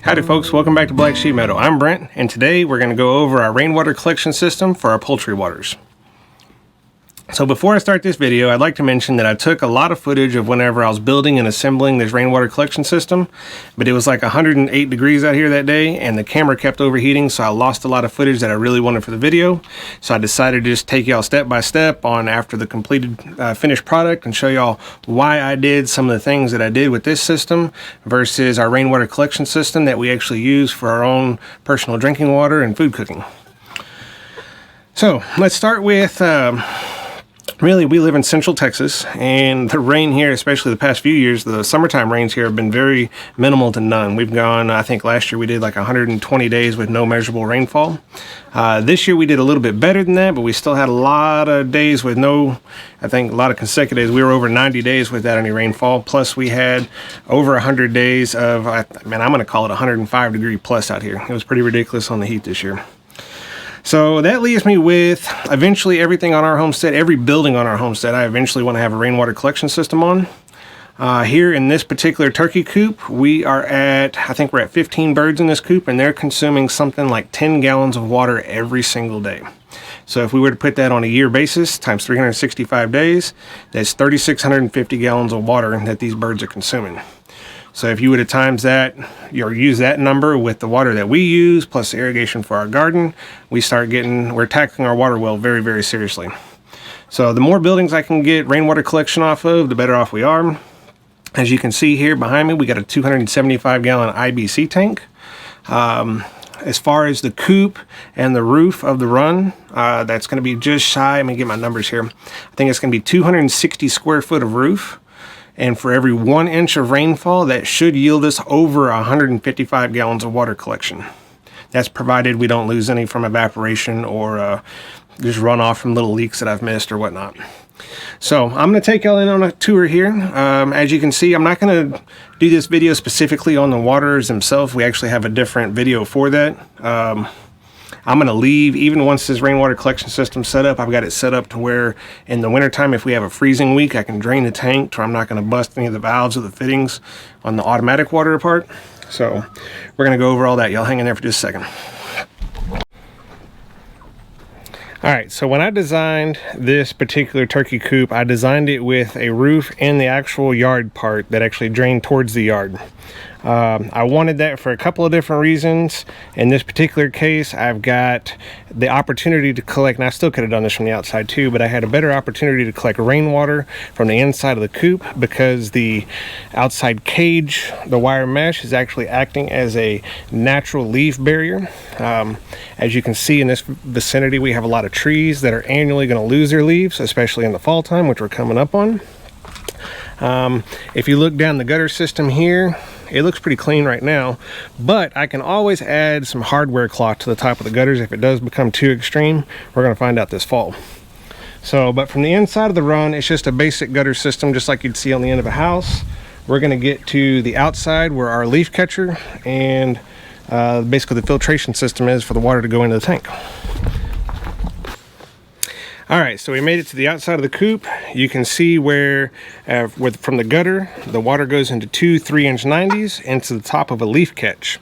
Howdy folks, welcome back to Black Sheep Meadow. I'm Brent, and today we're going to go over our rainwater collection system for our poultry waters. So before I start this video, I'd like to mention that I took a lot of footage of whenever I was building and assembling this rainwater collection system, but it was like 108 degrees out here that day, and the camera kept overheating, so I lost a lot of footage that I really wanted for the video. So I decided to just take y'all step by step on after the completed finished product and show y'all why I did some of the things that I did with this system versus our rainwater collection system that we actually use for our own personal drinking water and food cooking. So let's start with really, we live in Central Texas, and the rain here, especially the past few years, the summertime rains here have been very minimal to none. We've gone, I think last year we did like 120 days with no measurable rainfall. This year we did a little bit better than that, but we still had a lot of days with no, I think a lot of consecutive days. We were over 90 days without any rainfall. Plus we had over 100 days of, man, I'm going to call it 105 degree plus out here. It was pretty ridiculous on the heat this year. So that leaves me with eventually everything on our homestead, every building on our homestead, I eventually want to have a rainwater collection system on. Here in this particular turkey coop, we are at, I think we're at 15 birds in this coop, and they're consuming something like 10 gallons of water every single day. So if we were to put that on a year basis, times 365 days, that's 3,650 gallons of water that these birds are consuming. So if you were to times that, or use that number with the water that we use, plus the irrigation for our garden, we're tackling our water well very, very seriously. So the more buildings I can get rainwater collection off of, the better off we are. As you can see here behind me, we got a 275 gallon IBC tank. As far as the coop and the roof of the run, that's going to be just shy, let me get my numbers here. I think it's going to be 260 square foot of roof. And for every 1 inch of rainfall, that should yield us over 155 gallons of water collection. That's provided we don't lose any from evaporation or just runoff from little leaks that I've missed or whatnot. So I'm going to take y'all in on a tour here. As you can see, I'm not going to do this video specifically on the waters themselves. We actually have a different video for that. I'm going to leave, even once this rainwater collection system's set up, I've got it set up to where in the wintertime, if we have a freezing week, I can drain the tank to where I'm not going to bust any of the valves or the fittings on the automatic water part. So we're going to go over all that. Y'all hang in there for just a second. All right, so when I designed this particular turkey coop, I designed it with a roof and the actual yard part that actually drained towards the yard. I wanted that for a couple of different reasons. In this particular case, I've got the opportunity to collect, and I still could have done this from the outside too, but I had a better opportunity to collect rainwater from the inside of the coop because the outside cage, the wire mesh, is actually acting as a natural leaf barrier. As you can see in this vicinity, we have a lot of trees that are annually going to lose their leaves, especially in the fall time, which we're coming up on. If you look down the gutter system here, it looks pretty clean right now, but I can always add some hardware cloth to the top of the gutters if it does become too extreme. We're going to find out this fall. So, but from the inside of the run, it's just a basic gutter system, just like you'd see on the end of a house. We're going to get to the outside where our leaf catcher and basically the filtration system is for the water to go into the tank. All right, so we made it to the outside of the coop. You can see where, from the gutter, the water goes into two 3-inch 90s into the top of a leaf catch.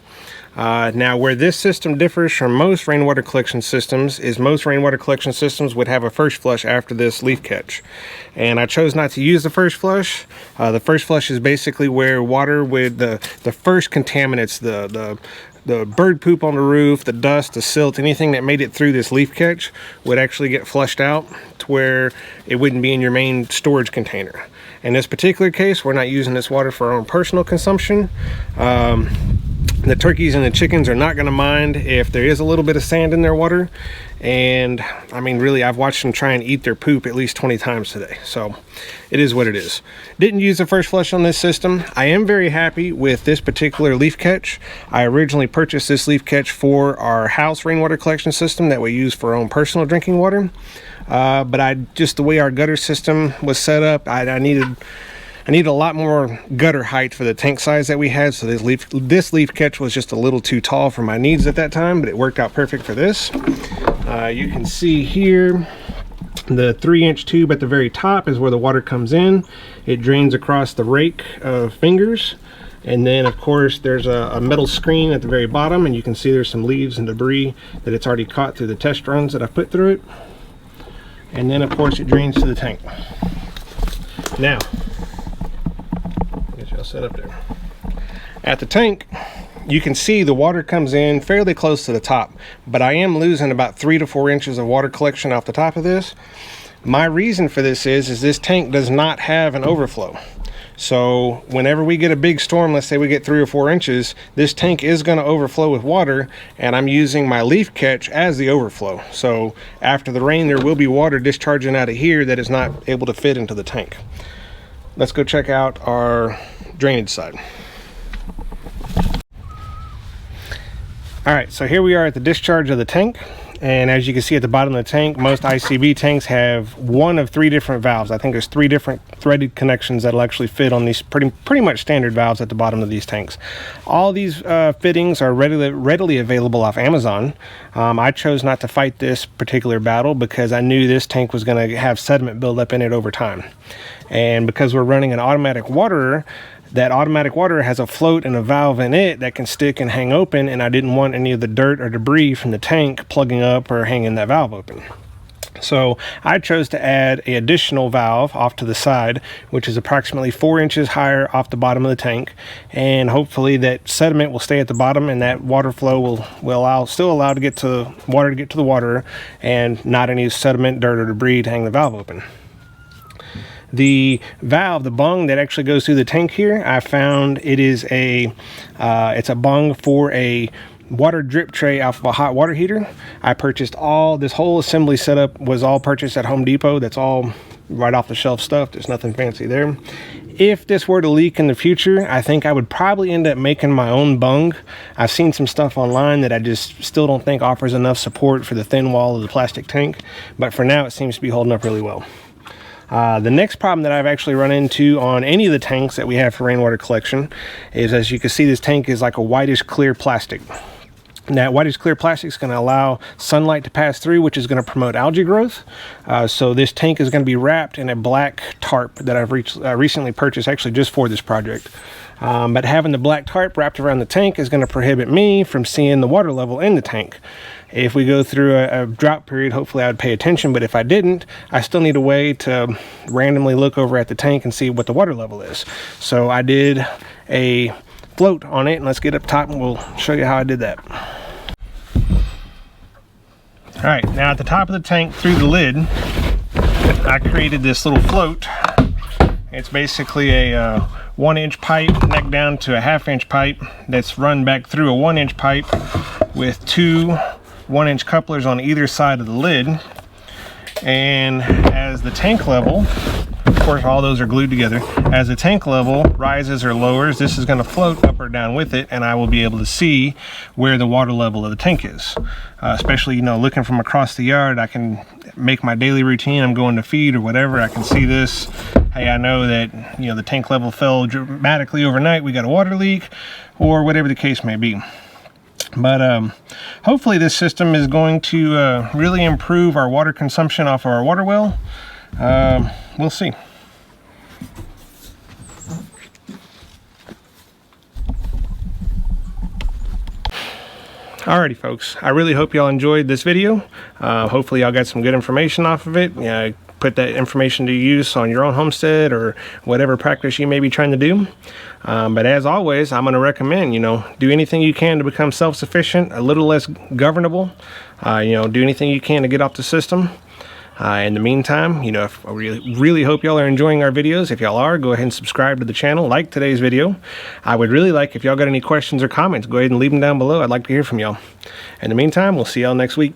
Now, where this system differs from most rainwater collection systems is most rainwater collection systems would have a first flush after this leaf catch. And I chose not to use the first flush. The first flush is basically where water with the first contaminants, the bird poop on the roof, the dust, the silt, anything that made it through this leaf catch would actually get flushed out to where it wouldn't be in your main storage container. In this particular case, we're not using this water for our own personal consumption. The turkeys and the chickens are not going to mind if there is a little bit of sand in their water. And I mean, really, I've watched them try and eat their poop at least 20 times today. So it is what it is. Didn't use the first flush on this system. I am very happy with this particular leaf catch. I originally purchased this leaf catch for our house rainwater collection system that we use for our own personal drinking water. But just the way our gutter system was set up, I needed a lot more gutter height for the tank size that we had, so this leaf catch was just a little too tall for my needs at that time, but it worked out perfect for this. You can see here the 3-inch tube at the very top is where the water comes in. It drains across the rake of fingers. And then of course there's a metal screen at the very bottom, and you can see there's some leaves and debris that it's already caught through the test runs that I've put through it. And then of course it drains to the tank. Now, get y'all set up there. At the tank, you can see the water comes in fairly close to the top, but I am losing about 3 to 4 inches of water collection off the top of this. My reason for this is this tank does not have an overflow. So whenever we get a big storm, let's say we get 3 or 4 inches, this tank is going to overflow with water, and I'm using my leaf catch as the overflow. So after the rain, there will be water discharging out of here that is not able to fit into the tank. Let's go check out our drainage side. All right, so here we are at the discharge of the tank. And as you can see at the bottom of the tank, most ICB tanks have one of 3 different valves. I think there's 3 different threaded connections that'll actually fit on these pretty much standard valves at the bottom of these tanks. All these fittings are readily available off Amazon. I chose not to fight this particular battle because I knew this tank was going to have sediment buildup in it over time. And because we're running an automatic waterer, that automatic water has a float and a valve in it that can stick and hang open, and I didn't want any of the dirt or debris from the tank plugging up or hanging that valve open. So I chose to add an additional valve off to the side, which is approximately 4 inches higher off the bottom of the tank, and hopefully that sediment will stay at the bottom and that water flow will still allow water to get to the water, and not any sediment, dirt, or debris to hang the valve open. The valve, the bung that actually goes through the tank here, I found it is it's a bung for a water drip tray off of a hot water heater. I purchased this whole assembly setup was all purchased at Home Depot. That's all right off the shelf stuff. There's nothing fancy there. If this were to leak in the future, I think I would probably end up making my own bung. I've seen some stuff online that I just still don't think offers enough support for the thin wall of the plastic tank, but for now it seems to be holding up really well. The next problem that I've actually run into on any of the tanks that we have for rainwater collection is, as you can see, this tank is like a whitish clear plastic. And that whitish clear plastic is going to allow sunlight to pass through, which is going to promote algae growth. So this tank is going to be wrapped in a black tarp that I've recently purchased, actually just for this project. But having the black tarp wrapped around the tank is going to prohibit me from seeing the water level in the tank. If we go through a drought period, hopefully I would pay attention, but if I didn't, I still need a way to randomly look over at the tank and see what the water level is. So I did a float on it, and let's get up top and we'll show you how I did that. All right, now at the top of the tank through the lid, I created this little float. It's basically a 1-inch pipe neck down to a 1/2-inch pipe that's run back through a 1-inch pipe with 2 1-inch couplers on either side of the lid. And as the tank level, of course all those are glued together, as the tank level rises or lowers, this is going to float up or down with it, and I will be able to see where the water level of the tank is. Especially, looking from across the yard, I can make my daily routine. I'm going to feed or whatever, I can see this. Hey, I know that the tank level fell dramatically overnight, we got a water leak, or whatever the case may be. But hopefully this system is going to really improve our water consumption off of our water well. We'll see. Alrighty folks, I really hope y'all enjoyed this video. Hopefully y'all got some good information off of it. Put that information to use on your own homestead or whatever practice you may be trying to do. But as always, I'm going to recommend, do anything you can to become self-sufficient, a little less governable. Do anything you can to get off the system. In the meantime, I really hope y'all are enjoying our videos. If y'all are, go ahead and subscribe to the channel, like today's video. I would really like if y'all got any questions or comments, go ahead and leave them down below. I'd like to hear from y'all. In the meantime, we'll see y'all next week.